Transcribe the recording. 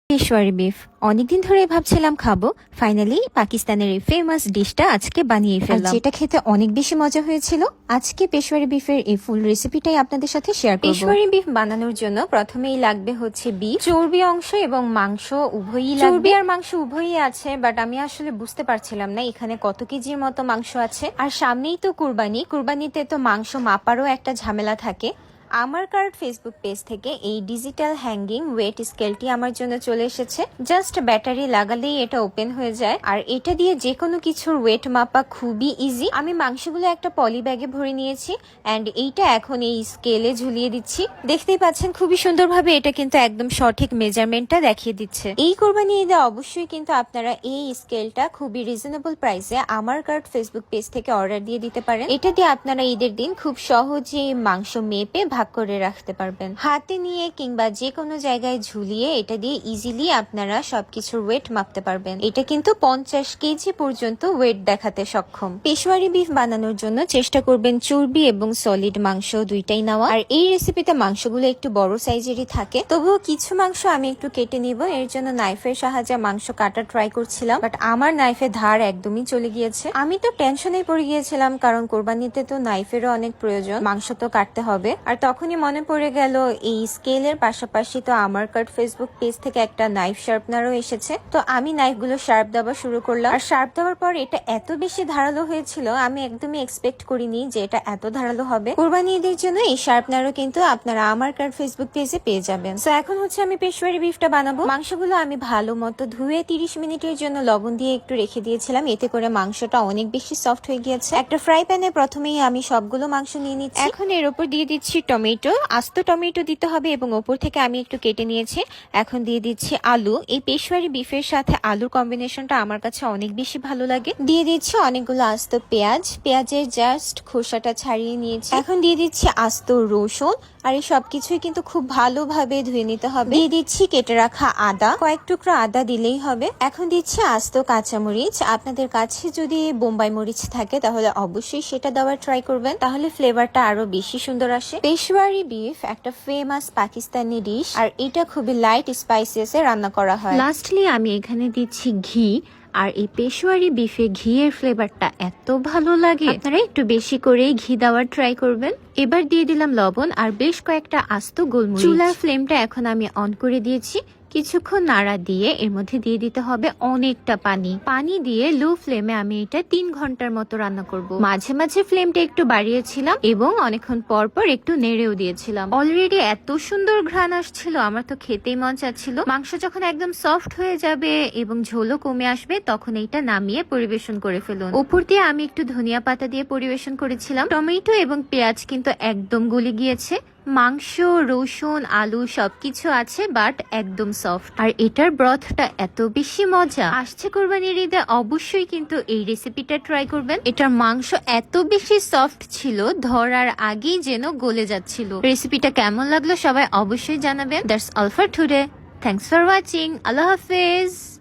Peshawari beef অনেকদিন ধরে ভাবছিলাম খাবো, ফাইনালি পাকিস্তানের এই ফেমাস ডিশটা আজকে বানিয়ে ফেললাম, যেটা খেতে অনেক বেশি মজা হয়েছিল। আজকে পেশওয়ারি বিফের এই ফুল রেসিপিটাই আপনাদের সাথে শেয়ার করব। পেশওয়ারি বিফ বানানোর জন্য প্রথমেই লাগবে হচ্ছে বিফ, চর্বি অংশ এবং মাংস উভয়ই লাগবে। চর্বি আর মাংস উভয়ই আছে, বাট আমি আসলে বুঝতে পারছিলাম না এখানে কত কেজির মতো মাংস আছে। আর সামনেই তো কুরবানিতে তো মাংস মাপারও একটা ঝামেলা থাকে। আমার কার্ড ফেসবুক পেজ থেকে এই ডিজিটাল হ্যাঙ্গিং ওয়েট স্কেলটি আমার জন্য চলে এসেছে। জাস্ট ব্যাটারি লাগালেই এটা ওপেন হয়ে যায়, আর এটা দিয়ে যে কোনো কিছুর ওয়েট মাপা খুবই ইজি। আমি মাংসগুলো একটা পলি ব্যাগে ভরে নিয়েছি অ্যান্ড এইটা এখন এই স্কেলে ঝুলিয়ে দিচ্ছি। দেখতেই পাচ্ছেন খুবই সুন্দরভাবে এটা কিন্তু একদম সঠিক মেজারমেন্টটা দেখিয়ে দিচ্ছে। এই কোরবানি ঈদে অবশ্যই কিন্তু আপনারা এই স্কেলটা খুবই রিজনেবল প্রাইসে আমার কার্ড ফেসবুক পেজ থেকে অর্ডার দিয়ে দিতে পারেন। এটা দিয়ে আপনারা ঈদের দিন খুব সহজে মাংস মেপে ভাগ করে রাখতে পারবেন। হাতে নিয়ে কিংবা যে কোনো জায়গায় ঝুলিয়ে এটা দিয়ে ইজিলি আপনারা সবকিছুর ওয়েট মাপতে পারবেন। এটা কিন্তু 50 কেজি পর্যন্ত ওয়েট দেখাতে সক্ষম। পেশওয়ারি বিফ বানানোর জন্য চেষ্টা করবেন চর্বি এবং সলিড মাংস দুইটাই নেওয়া। আর এই রেসিপিতে মাংসগুলো একটু বড় সাইজেরই থাকে, তবুও কিছু মাংস আমি একটু কেটে নিব। এর জন্য নাইফের সাহায্যে মাংস কাটা ট্রাই করছিলাম, বাট আমার নাইফের ধার একদমই চলে গিয়েছে। আমি তো টেনশনে পড়ে গিয়েছিলাম, কারণ কোরবানিতে তো নাইফেরও অনেক প্রয়োজন, মাংস তো কাটতে হবে। আর তখনই মনে পড়ে গেল এই স্কেলের পাশাপাশি তো আমার কার্ড ফেসবুক পেজ থেকে একটা নাইফ শার্পনারও এসেছে। তো আমি নাইফগুলো শার্প দেওয়া শুরু করলাম। আর শার্প দেওয়ার পর এটা এত বেশি ধারালো হয়েছিল, আমি একদমই এক্সপেক্ট করিনি যে এটা এত ধারালো হবে। কুরবানি ঈদের জন্য এই শার্পনারও কিন্তু আপনারা আমার কার্ড ফেসবুক পেজে পেয়ে যাবেন। তো এখন হচ্ছে আমি পেশওয়ারি বিফটা বানাবো। মাংসগুলো আমি ভালো মতো ধুয়ে 30 মিনিটের জন্য লবণ দিয়ে একটু রেখে দিয়েছিলাম, এতে করে মাংসটা অনেক বেশি সফট হয়ে গিয়েছে। একটা ফ্রাই প্যানে প্রথমেই আমি সবগুলো মাংস নিয়ে নিচ্ছি। এখন এর উপর দিয়ে দিচ্ছি টমেটো, আস্ত টমেটো দিতে হবে এবং ওপর থেকে আমি একটু কেটে নিয়েছি। এখন দিয়ে দিচ্ছি আলু। এই পেশওয়ারি বিফের সাথে আলুর কম্বিনেশনটা আমার কাছে অনেক বেশি ভালো লাগে। দিয়ে দিচ্ছি অনেকগুলো আস্ত পেঁয়াজ, পেঁয়াজের জাস্ট খোসাটা ছাড়িয়ে নিয়েছি। এখন দিয়ে দিচ্ছি আস্ত রসুন, আর এই সবকিছুই কিন্তু খুব ভালোভাবে ধুয়ে নিতে হবে। দিয়ে দিচ্ছি কেটে রাখা আদা, কয়েক টুকরো আদা দিলেই হবে। এখন দিচ্ছি আস্ত কাঁচামরিচ। আপনাদের কাছে যদি বোম্বাই মরিচ থাকে তাহলে অবশ্যই সেটা দেওয়ার ট্রাই করবেন, তাহলে ফ্লেভারটা আরো বেশি সুন্দর আসে। পেশওয়ারি বিফ একটা ফেমাস পাকিস্তানি ডিশ, আর এটা খুবই লাইট স্পাইসেসে রান্না করা হয়। লাস্টলি আমি এখানে দিচ্ছি ঘি। আর এই পেশওয়ারি বিফে ঘিয়ের ফ্লেভারটা এত ভালো লাগে, আপনারা একটু বেশি করেই ঘি দেওয়ার ট্রাই করবেন। এবার দিয়ে দিলাম লবণ আর বেশ কয়েকটা আস্ত গোলমরিচ। চুলার ফ্লেমটা এখন আমি অন করে দিয়েছি। কিছুক্ষণ নাড়া দিয়ে এর মধ্যে দিয়ে দিতে হবে অনেকটা পানি দিয়ে লো ফ্লেমে আমি এটা 3 ঘন্টার মতো রান্না করব। মাঝে মাঝে ফ্লেমটা একটু বাড়িয়েছিলাম এবং অনেকক্ষণ পর পর একটু নেড়েও দিয়েছিলাম। অলরেডি এত সুন্দর ঘ্রাণ আসছিল, আমার তো খেতেই মন চাচ্ছিল। মাংস যখন একদম সফট হয়ে যাবে এবং ঝোলও কমে আসবে, তখন এইটা নামিয়ে পরিবেশন করে ফেলুন। উপর দিয়ে আমি একটু ধনিয়া পাতা দিয়ে পরিবেশন করেছিলাম। টমেটো এবং পেঁয়াজ কিন্তু একদম গলে গিয়েছে। মাংস, রসুন, আলু সবকিছু আছে, বাট একদম সফট। আর এটার ব্রথটা এত বেশি মজা আসছে কোরবানির ঈদে, অবশ্যই কিন্তু এই রেসিপিটা ট্রাই করবেন। এটার মাংস এত বেশি সফট ছিল, ধরার আগেই যেন গলে যাচ্ছিল। রেসিপিটা কেমন লাগলো সবাই অবশ্যই জানাবেন। That's all for today. Thanks for watching. আল্লাহ হাফেজ।